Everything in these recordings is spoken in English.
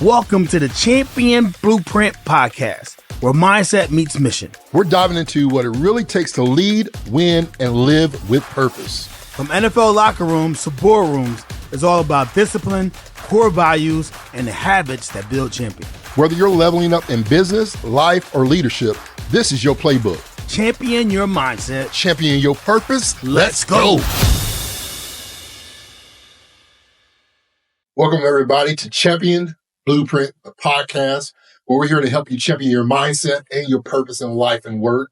Welcome to the Champion Blueprint Podcast, where mindset meets mission. We're diving into what it really takes to lead, win, and live with purpose. From NFL locker rooms to boardrooms, it's all about discipline, core values, and the habits that build champions. Whether you're leveling up in business, life, or leadership, this is your playbook. Champion your mindset. Champion your purpose. Let's go. Welcome, everybody, to Champion Blueprint, the podcast, where we're here to help you champion your mindset and your purpose in life and work.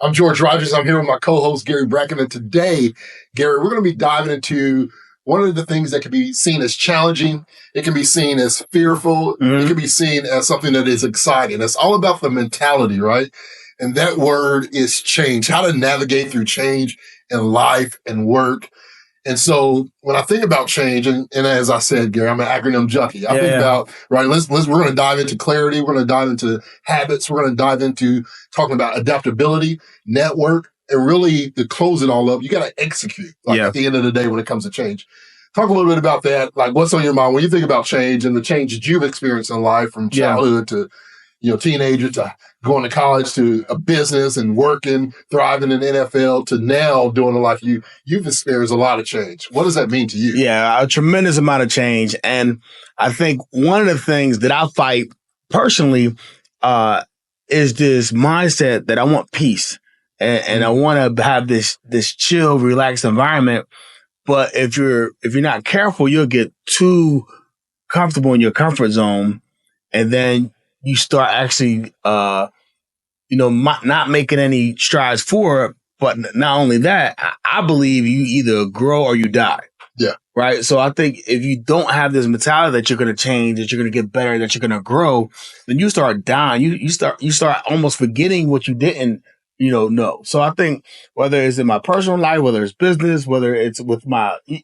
I'm George Rogers. I'm here with my co-host, Gary Brackett. And today, Gary, we're going to be diving into one of the things that can be seen as challenging. It can be seen as fearful. It can be seen as something that is exciting. It's all about the mentality, right? And that word is change, how to navigate through change in life and work. And so when I think about change, and as I said, Gary, I'm an acronym junkie. I think about, right, we're going to dive into clarity. We're going to dive into habits. We're going to dive into talking about adaptability, network, and really to close it all up, you got to execute at the end of the day when it comes to change. Talk a little bit about that. Like, what's on your mind when you think about change and the change that you've experienced in life from childhood to, teenager to going to college to a business and working, thriving in the NFL to now doing a life you've experienced a lot of change. What does that mean to you? Yeah, a tremendous amount of change. And I think one of the things that I fight personally is this mindset that I want peace and I want to have this chill, relaxed environment. But if you're not careful, you'll get too comfortable in your comfort zone, and then you start actually, not making any strides forward. But not only that, I believe you either grow or you die. Yeah. Right. So I think if you don't have this mentality that you're going to change, that you're going to get better, that you're going to grow, then you start dying. You start almost forgetting what you didn't, know. So I think whether it's in my personal life, whether it's business, whether it's with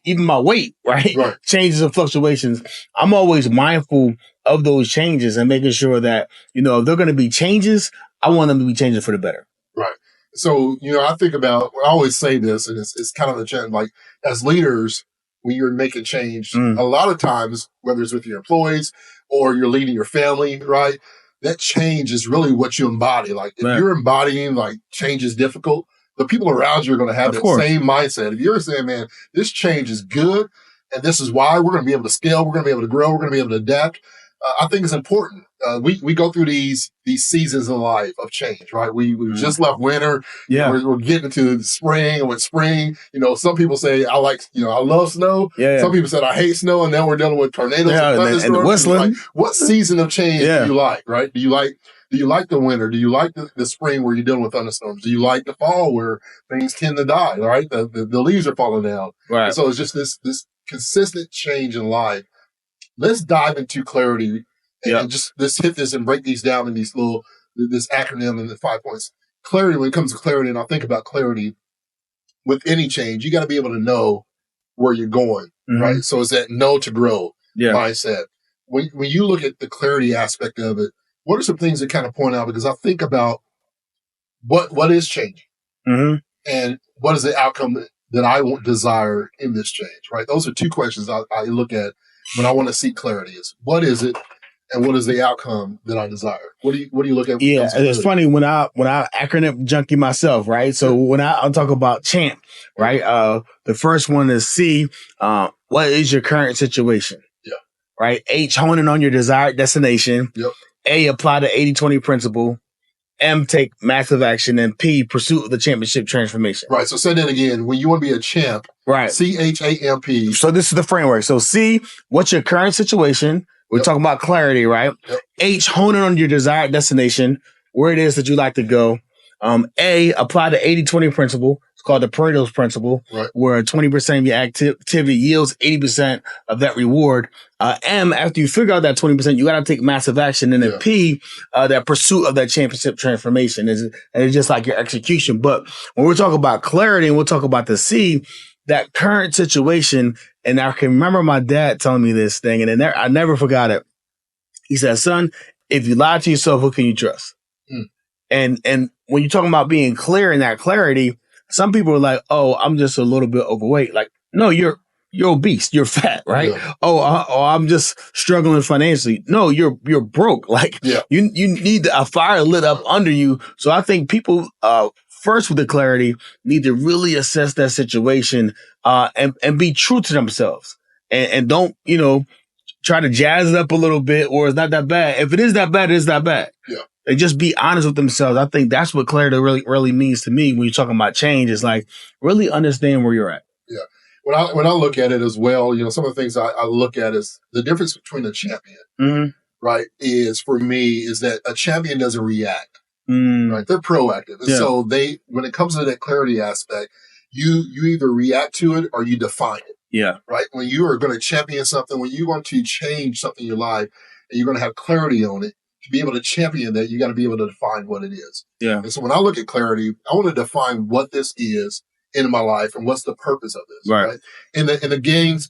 even my weight, right? Changes and fluctuations, I'm always mindful of those changes and making sure that, if they're going to be changes, I want them to be changes for the better. Right. So, I think about, I always say this, and it's kind of a challenge, like as leaders, when you're making change, a lot of times, whether it's with your employees or you're leading your family, right? That change is really what you embody. Like if you're embodying like change is difficult, the people around you are going to have that same mindset. If you're saying, man, this change is good and this is why we're going to be able to scale, we're going to be able to grow, we're going to be able to adapt. I think it's important. We go through these seasons in life of change, right? We just left winter. Yeah. We're getting into spring, and with spring, some people say, I love snow. Yeah. Some people said, I hate snow. And now we're dealing with tornadoes and thunderstorms. And the whistling. Like, what season of change do you like, right? Do you like the winter? Do you like the spring where you're dealing with thunderstorms? Do you like the fall where things tend to die, right? The leaves are falling down. Right. And so it's just this consistent change in life. Let's dive into clarity and just let's hit this and break these down in this acronym and the 5 points. Clarity, when it comes to clarity, and I think about clarity with any change, you got to be able to know where you're going, right? So it's that know to grow mindset. When you look at the clarity aspect of it, what are some things that kind of point out? Because I think about what is changing and what is the outcome that I desire in this change, right? Those are two questions I look at when I want to seek clarity. Is what is it, and what is the outcome that I desire? What do you look at? Yeah, it's funny when I acronym junkie myself, right? So when I'll talk about CHA.N.G.E, right? The first one is C. What is your current situation? Yeah. Right. H, honing on your desired destination. Yep. A, apply the 80-20 principle. M, take massive action. And P, pursuit of the championship transformation. Right. So say that again. When you want to be a champ, right? C.H.A.N.G.E. So this is the framework. So C, what's your current situation? We're talking about clarity, right? Yep. H, honing on your desired destination, where it is that you like to go. A, apply the 80-20 principle. It's called the Pareto's principle, where 20% of your activity yields 80% of that reward. M, after you figure out that 20%, you got to take massive action. And then P, that pursuit of that championship transformation and it's just like your execution. But when we're talking about clarity and we'll talk about the C, that current situation, and I can remember my dad telling me this thing, and I never forgot it. He said, son, if you lie to yourself, who can you trust? And when you're talking about being clear in that clarity, some people are like, oh, I'm just a little bit overweight. Like, no, you're you're obese, you're fat, right? Yeah. Oh, I'm just struggling financially. No, you're broke. Like you need a fire lit up under you. So I think people first with the clarity need to really assess that situation and be true to themselves and don't, try to jazz it up a little bit or it's not that bad. If it is that bad, it is that bad. Yeah. And just be honest with themselves. I think that's what clarity really means to me when you're talking about change is like really understand where you're at. Yeah. When I look at it as well, some of the things I look at is the difference between a champion, right, is for me is that a champion doesn't react, right? They're proactive. And so when it comes to that clarity aspect, you either react to it or you define it. Yeah. Right. When you are going to champion something, when you want to change something in your life and you're going to have clarity on it, to be able to champion that, you got to be able to define what it is. Yeah. And so when I look at clarity, I want to define what this is in my life and what's the purpose of this. Right. In the games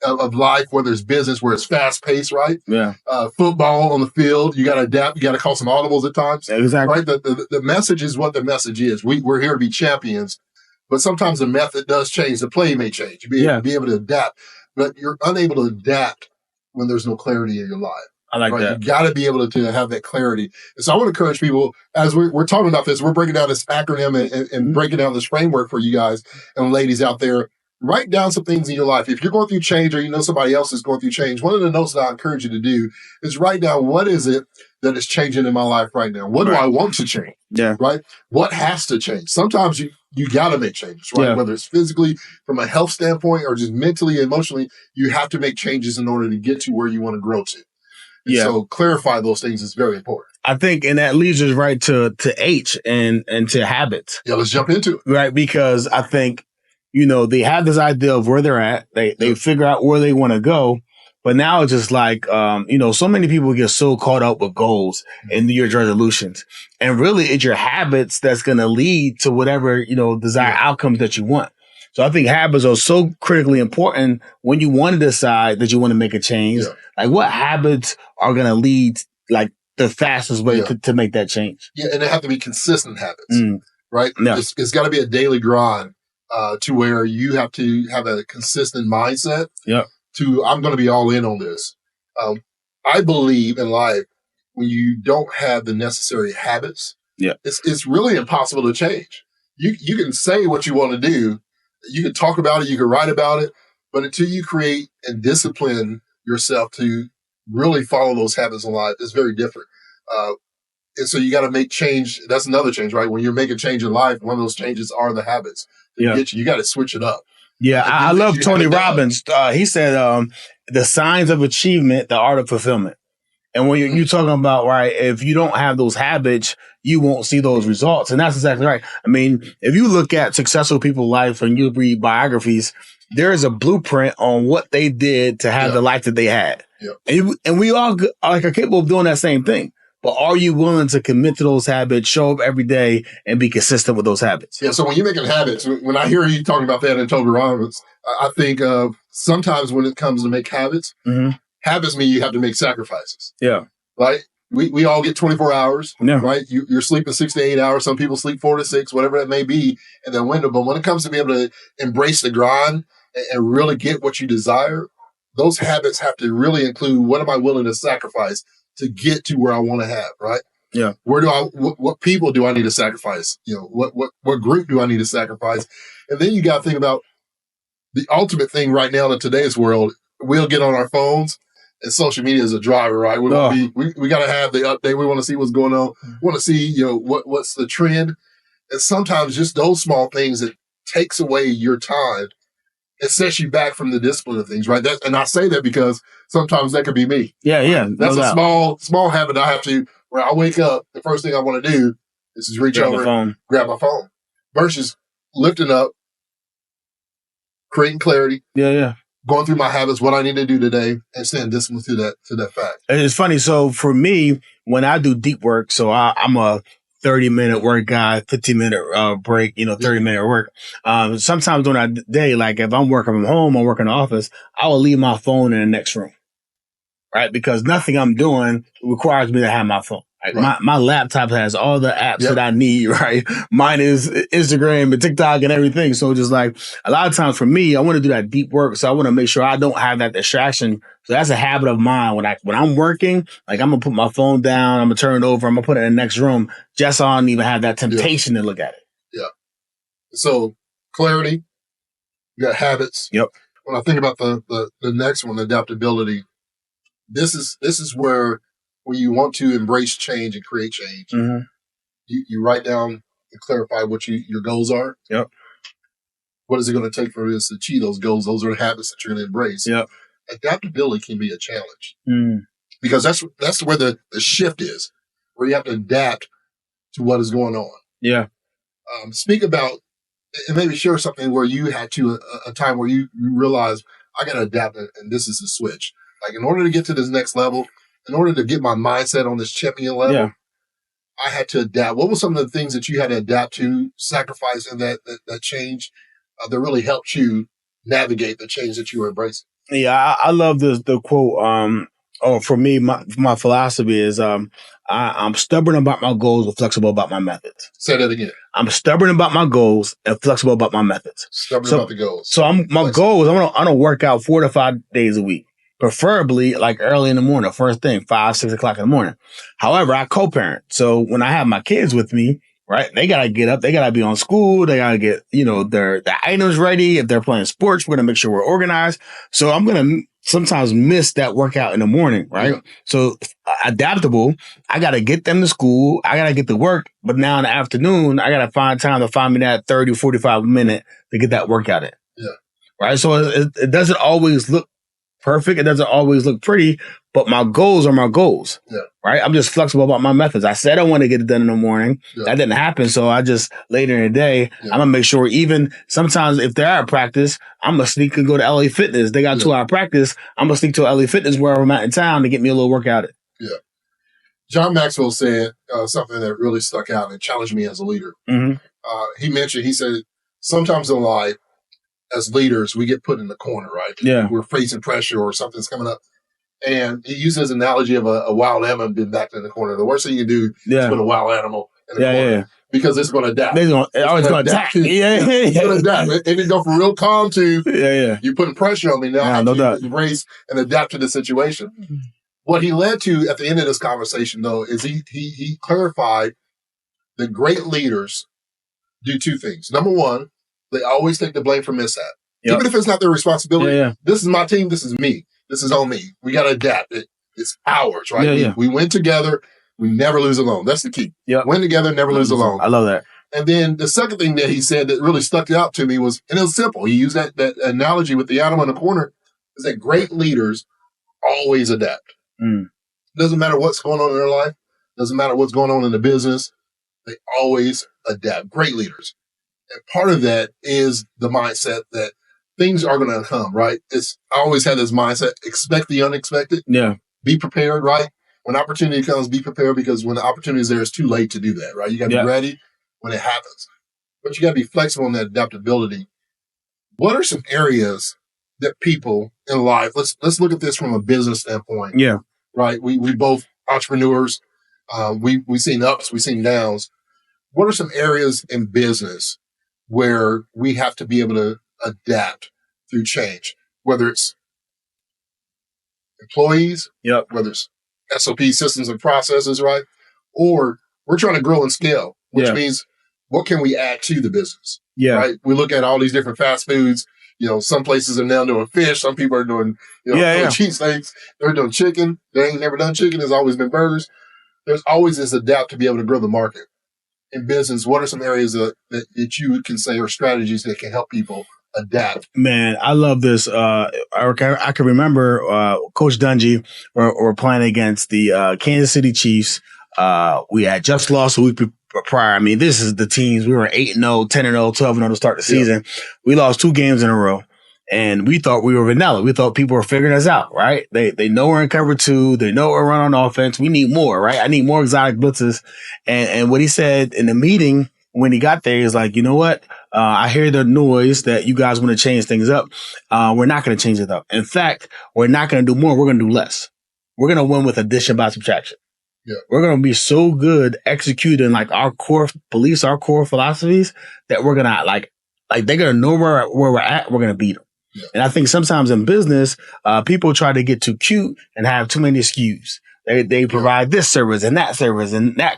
of life, whether it's business, where it's fast paced, right? Yeah. Football on the field, you got to adapt. You got to call some audibles at times. Exactly. Right. The message is what the message is. We're here to be champions. But sometimes the method does change. The play may change. Be able to adapt. But you're unable to adapt when there's no clarity in your life. I like that. You got to be able to have that clarity. And so I want to encourage people, as we're talking about this, we're breaking down this acronym and breaking down this framework for you guys and ladies out there. Write down some things in your life. If you're going through change or you know somebody else is going through change, one of the notes that I encourage you to do is write down what is it that is changing in my life right now? What do I want to change? Yeah. Right? What has to change? Sometimes you got to make changes, right? Yeah. Whether it's physically, from a health standpoint, or just mentally, emotionally, you have to make changes in order to get to where you want to grow to. And so clarify those things is very important. I think, and that leads us right to H and to habits. Yeah, let's jump into it. Right, because I think, they have this idea of where they're at. They figure out where they want to go. But now it's just like, so many people get so caught up with goals and New Year's resolutions. And really, it's your habits that's going to lead to whatever, desired outcomes that you want. So I think habits are so critically important when you want to decide that you want to make a change. Yeah. Like, what habits are going to lead, like, the fastest way to make that change? Yeah, and they have to be consistent habits, right? Yeah. It's got to be a daily grind to where you have to have a consistent mindset. Yeah. I'm going to be all in on this. I believe in life, when you don't have the necessary habits, it's really impossible to change. You can say what you want to do, you can talk about it, you can write about it, but until you create and discipline yourself to really follow those habits in life, it's very different. And so you got to make change. That's another change, right? When you're making change in life, one of those changes are the habits. You got to switch it up. Yeah, I love Tony Robbins. He said, the signs of achievement, the art of fulfillment. And when you're talking about, right, if you don't have those habits, you won't see those results. And that's exactly right. I mean, if you look at successful people's life and you read biographies, there is a blueprint on what they did to have the life that they had. And we all are capable of doing that same thing. But are you willing to commit to those habits, show up every day, and be consistent with those habits? Yeah, so when you're making habits, when I hear you talking about that in Tony Robbins, I think sometimes when it comes to make habits, habits mean you have to make sacrifices. Yeah. Right? We all get 24 hours, right? You're sleeping 6 to 8 hours. Some people sleep 4 to 6, whatever that may be in their window. But when it comes to be able to embrace the grind and really get what you desire, those habits have to really include, what am I willing to sacrifice to get to where I want to have, right? Yeah. What people do I need to sacrifice? What group do I need to sacrifice? And then you got to think about the ultimate thing right now in today's world. We'll get on our phones, and social media is a driver, right? We got to have the update. We want to see what's going on. We want to see, what's the trend. And sometimes just those small things that takes away your time, it sets you back from the discipline of things, right? And I say that because sometimes that could be me. Yeah. That's a small habit I have to, where I wake up, the first thing I want to do is just reach over, grab my phone, versus lifting up, creating clarity. Yeah. Going through my habits, what I need to do today, and staying disciplined to that fact. It's funny. So for me, when I do deep work, so I'm a 30-minute work guy, 15-minute break, 30-minute work. Sometimes during that day, like if I'm working from home or working in the office, I will leave my phone in the next room, right? Because nothing I'm doing requires me to have my phone. Like my laptop has all the apps that I need, right? Mine is Instagram and TikTok and everything. So just like a lot of times for me, I want to do that deep work. So I want to make sure I don't have that distraction. So that's a habit of mine. When I'm working, like I'm gonna put my phone down, I'm gonna turn it over, I'm gonna put it in the next room, just so I don't even have that temptation to look at it. Yeah. So clarity, you got habits. Yep. When I think about the next one, adaptability, this is where you want to embrace change and create change. Mm-hmm. You write down and clarify what your goals are. Yep. What is it going to take for us to achieve those goals? Those are the habits that you're going to embrace. Yep. Adaptability can be a challenge because that's where the shift is, where you have to adapt to what is going on. Yeah. Speak about and maybe share something where you had to a time where you realized I got to adapt and this is a switch. Like in order to get to this next level, in order to get my mindset on this champion level, I had to adapt. What were some of the things that you had to adapt to, sacrifice in that change that really helped you navigate the change that you were embracing? Yeah, I love the quote. For me, my philosophy is I'm stubborn about my goals but flexible about my methods. Say that again. I'm stubborn about my goals and flexible about my methods. Stubborn about the goals. So my goal is I'm gonna work out 4 to 5 days a week. Preferably like early in the morning, first thing, 5, 6 o'clock in the morning. However, I co-parent. So when I have my kids with me, right, they got to get up. They got to be on school. They got to get, their items ready. If they're playing sports, we're going to make sure we're organized. So I'm going to sometimes miss that workout in the morning, right? Yeah. So adaptable, I got to get them to school. I got to get to work. But now in the afternoon, I got to find time to find me that 30, 45 minute to get that workout in. Yeah. Right. So it doesn't always look perfect. It doesn't always look pretty, but my goals are my goals. Yeah. Right. I'm just flexible about my methods. I said I want to get it done in the morning. Yeah. That didn't happen. So I just later in the day, I'm going to make sure even sometimes if they're at practice, I'm going to sneak and go to LA Fitness. They got 2 hour practice. I'm going to sneak to LA Fitness wherever I'm at in town to get me a little workout in. Yeah. John Maxwell said something that really stuck out and challenged me as a leader. Mm-hmm. He said, sometimes in life, as leaders, we get put in the corner, right? Yeah. We're facing pressure or something's coming up. And he used his analogy of a wild animal being backed in the corner. The worst thing you can do is put a wild animal in the corner because it's going to adapt. It's always going to adapt. It's going to adapt. It can go from real calm to you're putting pressure on me now. No doubt. Embrace and adapt to the situation. What he led to at the end of this conversation, though, is he clarified that great leaders do 2 things. Number one, they always take the blame for mishap. Yep. Even if it's not their responsibility. This is my team. This is me. This is on me. We got to adapt. It's ours, right? We win together. We never lose alone. That's the key. Yep. Win together, never lose alone. I love that. And then the second thing that he said that really stuck out to me was, and it was simple. He used that analogy with the animal in the corner, is that great leaders always adapt. Doesn't matter what's going on in their life. Doesn't matter what's going on in the business. They always adapt. Great leaders. And part of that is the mindset that things are going to come, right? I always had this mindset, expect the unexpected. Yeah. Be prepared, right? When opportunity comes, be prepared because when the opportunity is there, it's too late to do that, right? You got to be ready when it happens. But you got to be flexible in that adaptability. What are some areas that people in life, let's look at this from a business standpoint. Yeah. Right? We both entrepreneurs. We've seen ups, we've seen downs. What are some areas in business where we have to be able to adapt through change, whether it's employees, whether it's SOP systems and processes, right? Or we're trying to grow and scale, which means what can we add to the business? Right? We look at all these different fast foods. Some places are now doing fish. Some people are doing, cheesesteaks. They're doing chicken. They ain't never done chicken. It's always been burgers. There's always this adapt to be able to grow the market. In business, what are some areas that you can say are strategies that can help people adapt? Man, I love this. I can remember Coach C.H.A.N.G.E. were playing against the Kansas City Chiefs. We had just lost a week prior. I mean, this is the teams. We were 8-0, 10-0, 12-0 to start the season. We lost 2 games in a row. And we thought we were vanilla. We thought people were figuring us out, right? They know we're in cover 2. They know we're running on offense. We need more, right? I need more exotic blitzes. And what he said in the meeting when he got there, he's like, you know what? I hear the noise that you guys want to change things up. We're not going to change it up. In fact, we're not going to do more. We're going to do less. We're going to win with addition by subtraction. Yeah. We're going to be so good executing like our core philosophies that we're going to like they're going to know where we're at. We're going to beat them. Yeah. And I think sometimes in business, people try to get too cute and have too many SKUs. They provide this service and that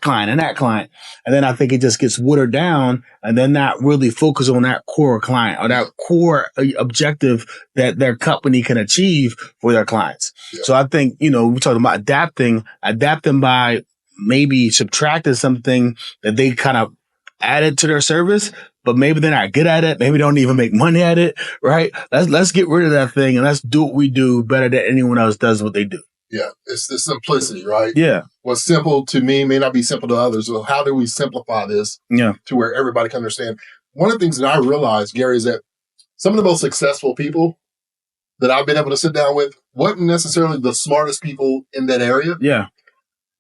client and that client. And then I think it just gets watered down and then not really focus on that core client or that core objective that their company can achieve for their clients. Yeah. So I think, we're talking about adapting by maybe subtracting something that they kind of added to their service, but maybe they're not good at it. Maybe don't even make money at it, right? Let's get rid of that thing and let's do what we do better than anyone else does what they do. Yeah, it's the simplicity, right? Yeah. What's simple to me may not be simple to others. So how do we simplify this to where everybody can understand? One of the things that I realized, Gary, is that some of the most successful people that I've been able to sit down with weren't necessarily the smartest people in that area. Yeah.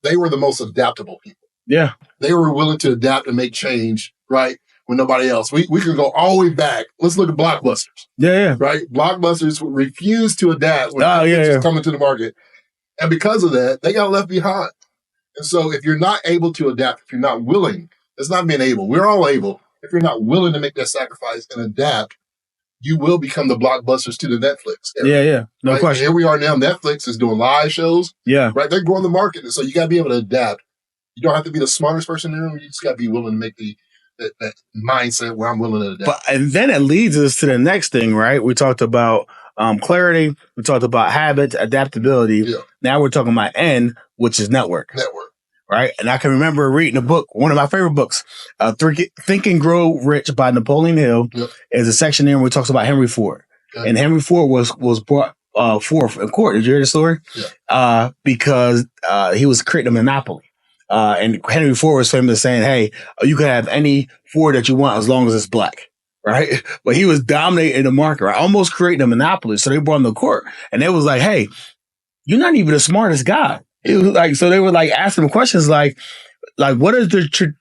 They were the most adaptable people. Yeah. They were willing to adapt and make change, right? When nobody else. We can go all the way back. Let's look at Blockbusters. Yeah. Right? Blockbusters refused to adapt when was coming to the market. And because of that, they got left behind. And so if you're not able to adapt, if you're not willing, it's not being able. We're all able. If you're not willing to make that sacrifice and adapt, you will become the Blockbusters to the Netflix area. Yeah. No right? question. Here we are now. Netflix is doing live shows. Yeah. Right? They're growing the market. And so you got to be able to adapt. You don't have to be the smartest person in the room. You just got to be willing to make that mindset where I'm willing to adapt. And then it leads us to the next thing, right? We talked about clarity. We talked about habits, adaptability. Yeah. Now we're talking about N, which is network. Right? And I can remember reading a book, one of my favorite books, Think and Grow Rich by Napoleon Hill. Yep. Is a section there where it talks about Henry Ford. Okay. And Henry Ford was brought forth in court. Did you hear the story? Yeah. Because he was creating a monopoly. And Henry Ford was famous saying, hey, you can have any Ford that you want as long as it's black. Right? But he was dominating the market, right? Almost creating a monopoly. So they brought him to court. And they was like, hey, you're not even the smartest guy. It was like, so they were like asking him questions like what is the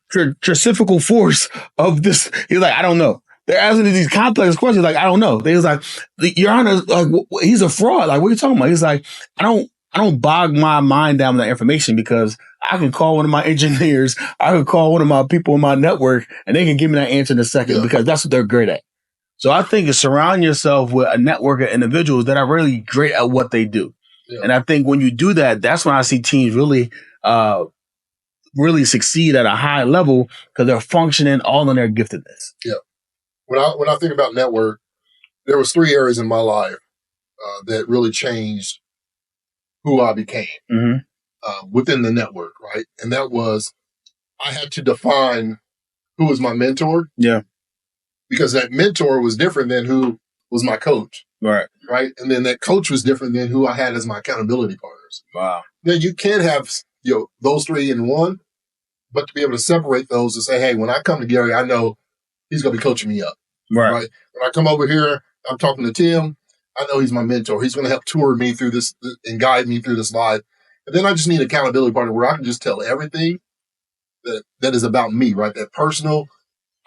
centrifugal force of this? He was like, I don't know. They're asking these complex questions like, I don't know. They was like, Your Honor, like, he's a fraud. Like, what are you talking about? He's like, I don't bog my mind down with that information because I can call one of my engineers. I can call one of my people in my network and they can give me that answer in a second because that's what they're great at. So I think you surround yourself with a network of individuals that are really great at what they do. Yeah. And I think when you do that, that's when I see teams really succeed at a high level because they're functioning all in their giftedness. Yeah. When I think about network, there was 3 areas in my life that really changed who I became within the network, right? And that was I had to define who was my mentor. Yeah. Because that mentor was different than who was my coach. Right. Right. And then that coach was different than who I had as my accountability partners. Wow. Now you can have those 3 in one, but to be able to separate those and say, hey, when I come to Gary, I know he's going to be coaching me up. Right. When I come over here, I'm talking to Tim. I know he's my mentor. He's going to help tour me through this and guide me through this life. And then I just need an accountability partner where I can just tell everything that is about me, right? That personal.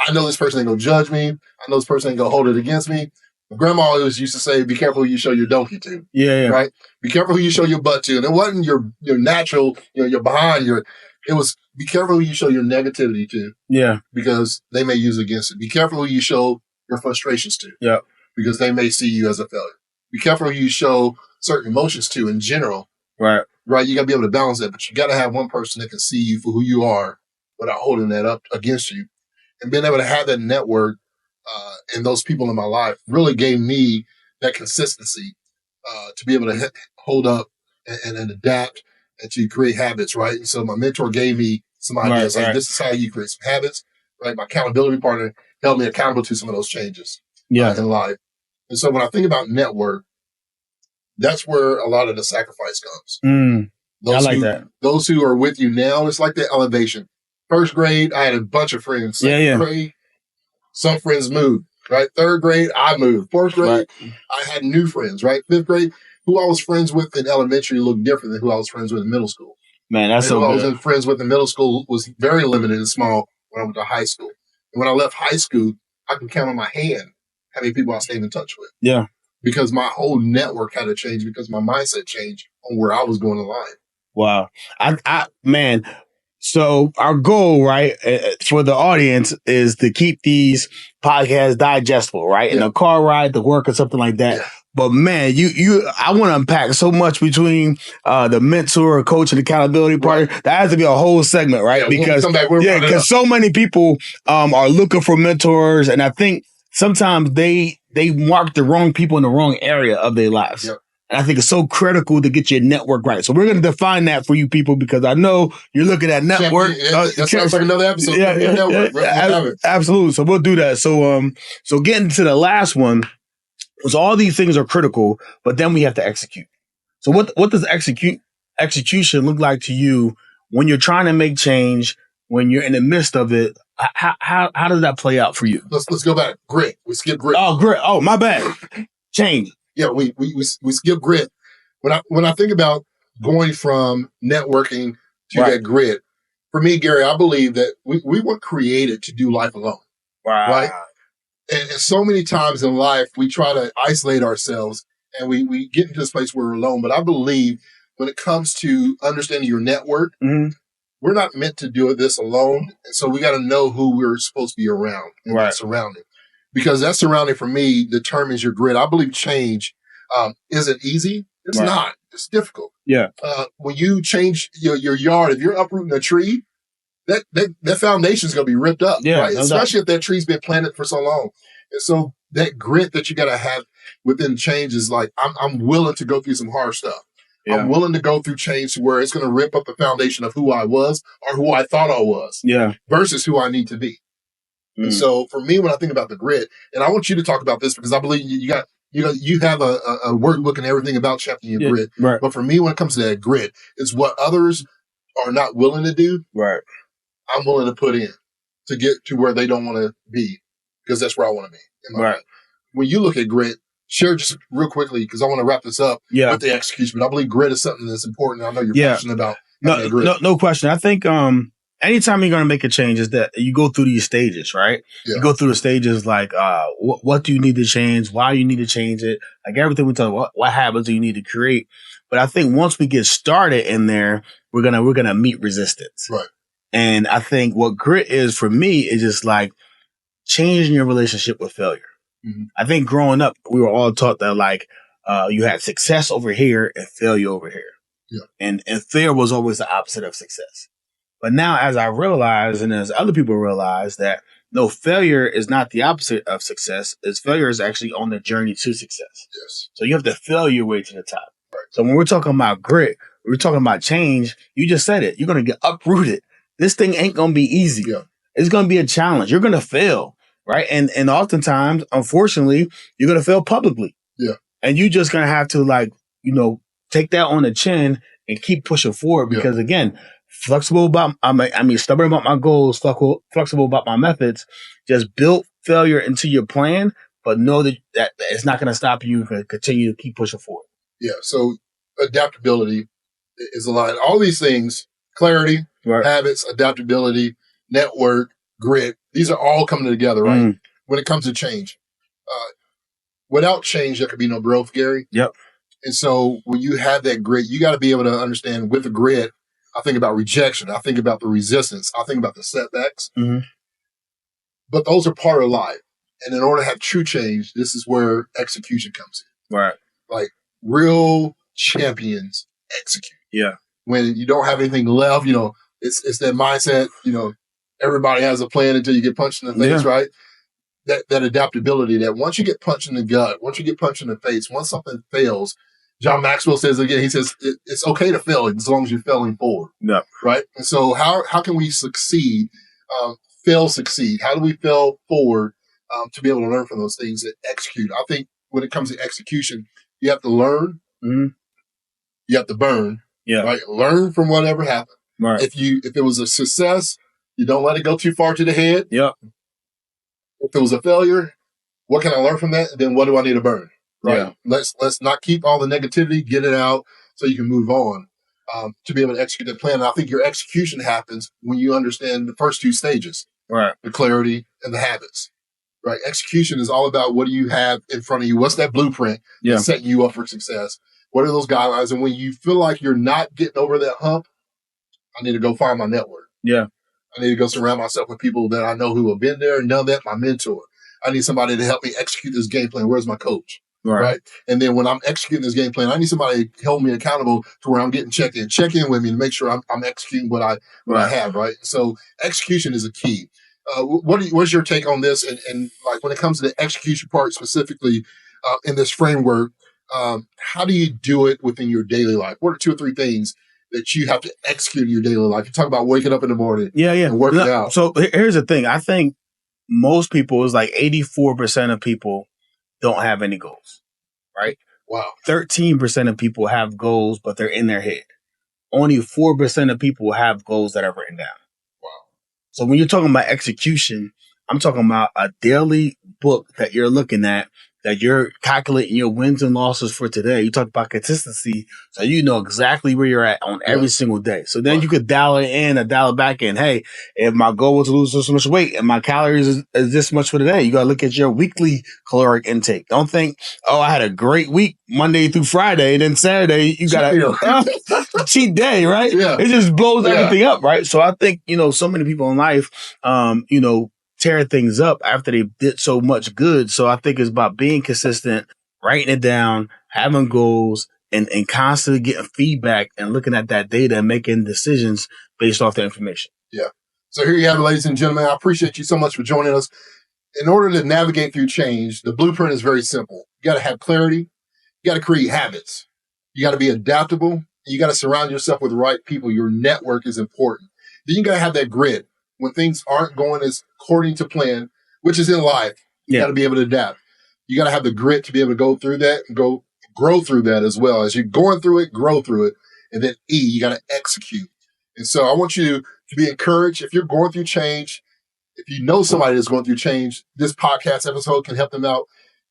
I know this person ain't going to judge me. I know this person ain't going to hold it against me. My grandma always used to say, be careful who you show your donkey to. Yeah. Right? Be careful who you show your butt to. And it wasn't your natural, your behind, it was be careful who you show your negativity to. Yeah. Because they may use it against it. Be careful who you show your frustrations to. Yeah. Because they may see you as a failure. Be careful who you show certain emotions to in general. Right. Right? You got to be able to balance that. But you got to have one person that can see you for who you are without holding that up against you. And being able to have that network and those people in my life really gave me that consistency to be able to hold up and adapt and to create habits, right? And so my mentor gave me some ideas. Like, this is how you create some habits, right? My accountability partner held me accountable to some of those changes in life. And so when I think about network, that's where a lot of the sacrifice comes. I like that. Those who are with you now, it's like the elevation. First grade, I had a bunch of friends. Second grade, some friends moved, right? Third grade, I moved. Fourth grade, I had new friends, right? Fifth grade, who I was friends with in elementary looked different than who I was friends with in middle school. Man, that's so good. Who I was friends with in middle school was very limited and small when I went to high school. And when I left high school, I could count on my hand how many people I stayed in touch with. Yeah. Because my whole network had to change because my mindset changed on where I was going in life. Wow. Man, so our goal, right, for the audience is to keep these podcasts digestible, right? In a car ride to work or something like that. Yeah. But man, I want to unpack so much between the mentor, coach, and accountability part. That has to be a whole segment, right? Yeah, because so many people are looking for mentors, and I think sometimes they mark the wrong people in the wrong area of their lives. Yep. And I think it's so critical to get your network right. So we're going to define that for you people because I know you're looking at network. That sounds like another episode. Absolutely. So we'll do that. So getting to the last one, so all these things are critical, but then we have to execute. So what does execution look like to you when you're trying to make change, when you're in the midst of it? How does that play out for you? Let's go back. Grit. We skip grit. Oh, grit. Oh, my bad. Change. Yeah, we skip grit. When I think about going from networking to that grit, for me, Gary, I believe that we weren't created to do life alone. Wow. Right? And so many times in life, we try to isolate ourselves and we get into this place where we're alone. But I believe when it comes to understanding your network, we're not meant to do this alone. And so we got to know who we're supposed to be around and that surrounding. Because that surrounding for me determines your grit. I believe change isn't easy. It's not. It's difficult. Yeah. When you change your yard, if you're uprooting a tree, that foundation is going to be ripped up, right? Especially if that tree's been planted for so long. And so that grit that you got to have within change is like, I'm willing to go through some hard stuff. Yeah. I'm willing to go through change to where it's going to rip up the foundation of who I was or who I thought I was versus who I need to be. And so for me, when I think about the grit, and I want you to talk about this because I believe you have a workbook and everything about championing your grit. Right. But for me, when it comes to that grit, it's what others are not willing to do. Right. I'm willing to put in to get to where they don't want to be because that's where I want to be. In my life. When you look at grit, share just real quickly because I want to wrap this up with the execution. But I believe grit is something that's important. I know you're passionate about grit. No question. I think anytime you're going to make a change is that you go through these stages, right? Yeah. You go through the stages like what do you need to change? Why you need to change it? Like everything we talk about, what habits do you need to create? But I think once we get started in there, we're gonna meet resistance. Right. And I think what grit is for me is just like changing your relationship with failure. Mm-hmm. I think growing up, we were all taught that like you had success over here and failure over here. Yeah. And failure was always the opposite of success. But now as I realize, and as other people realize that no, failure is not the opposite of success. Failure is actually on the journey to success. Yes. So you have to fail your way to the top. Right. So when we're talking about grit, we're talking about change. You just said it. You're going to get uprooted. This thing ain't going to be easy. Yeah. It's going to be a challenge. You're going to fail, right? And oftentimes, unfortunately, you're going to fail publicly. Yeah. And you're just going to have to take that on the chin and keep pushing forward because again, stubborn about my goals, flexible about my methods, just build failure into your plan, but know that it's not going to stop you from continue to keep pushing forward. Yeah. So adaptability is a lot. All these things, clarity, habits, adaptability, network, grit, these are all coming together, right? When it comes to change. Without change, there could be no growth, Gary. Yep. And so when you have that grit, you got to be able to understand with the grit, I think about rejection. I think about the resistance. I think about the setbacks. Mm-hmm. But those are part of life. And in order to have true change, this is where execution comes in. Right. Like real champions execute. Yeah. When you don't have anything left, it's that mindset, everybody has a plan until you get punched in the face, right? That adaptability, that once you get punched in the gut, once you get punched in the face, once something fails, John Maxwell says again, he says, it's okay to fail as long as you're failing forward. Yeah. Right. And so how can we succeed, succeed? How do we fail forward to be able to learn from those things and execute? I think when it comes to execution, you have to learn, you have to burn, right? Learn from whatever happened. Right. If it was a success, you don't let it go too far to the head. Yeah. If it was a failure, what can I learn from that? And then what do I need to burn? Right. Yeah. Let's not keep all the negativity, get it out so you can move on to be able to execute the plan. And I think your execution happens when you understand the first two stages, right? The clarity and the habits, right? Execution is all about what do you have in front of you? What's that blueprint that's setting you up for success? What are those guidelines? And when you feel like you're not getting over that hump, I need to go find my network. Yeah. I need to go surround myself with people that I know who have been there and done that, my mentor. I need somebody to help me execute this game plan. Where's my coach? Right. And then when I'm executing this game plan, I need somebody to hold me accountable to where I'm getting check in with me to make sure I'm executing what I have. Right. So execution is a key. What's your take on this? And like when it comes to the execution part specifically in this framework, how do you do it within your daily life? What are 2 or 3 things that you have to execute in your daily life? You talk about waking up in the morning and working out. So here's the thing. I think most people, is like 84% of people don't have any goals, right? Wow. 13% of people have goals, but they're in their head. Only 4% of people have goals that are written down. Wow. So when you're talking about execution, I'm talking about a daily book that you're looking at, that you're calculating your wins and losses for today. You talk about consistency, so you know exactly where you're at on every single day. So then you could dial it in or dial it back in. Hey, if my goal was to lose so much weight and my calories is this much for today, you got to look at your weekly caloric intake. Don't think, oh, I had a great week Monday through Friday, and then Saturday you got a cheat day, right? Yeah. It just blows everything up, right? So I think, so many people in life, tear things up after they did so much good. So I think it's about being consistent, writing it down, having goals, and constantly getting feedback and looking at that data and making decisions based off the information. Yeah. So here you have it, ladies and gentlemen. I appreciate you so much for joining us. In order to navigate through change, the blueprint is very simple. You got to have clarity. You got to create habits. You got to be adaptable. And you got to surround yourself with the right people. Your network is important. Then you got to have that grit. When things aren't going as according to plan, which is in life, you got to be able to adapt. You got to have the grit to be able to go through that and grow through that as well. As you're going through it, grow through it. And then you got to execute. And so I want you to be encouraged. If you're going through change, if you know somebody that's going through change, this podcast episode can help them out.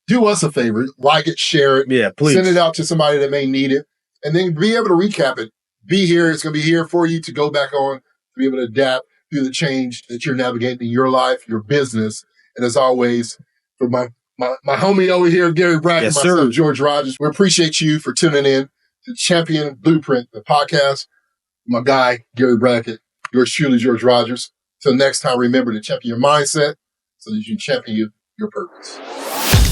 Do us a favor, like it, share it. Yeah, please. Send it out to somebody that may need it. And then be able to recap it. Be here. It's going to be here for you to go back on, to be able to adapt through the change that you're navigating in your life, your business. And as always, for my homie over here, Gary Brackett, myself, George Rogers, we appreciate you for tuning in to Champion Blueprint, the podcast. My guy, Gary Brackett, yours truly, George Rogers. Till next time, remember to champion your mindset so that you can champion your purpose.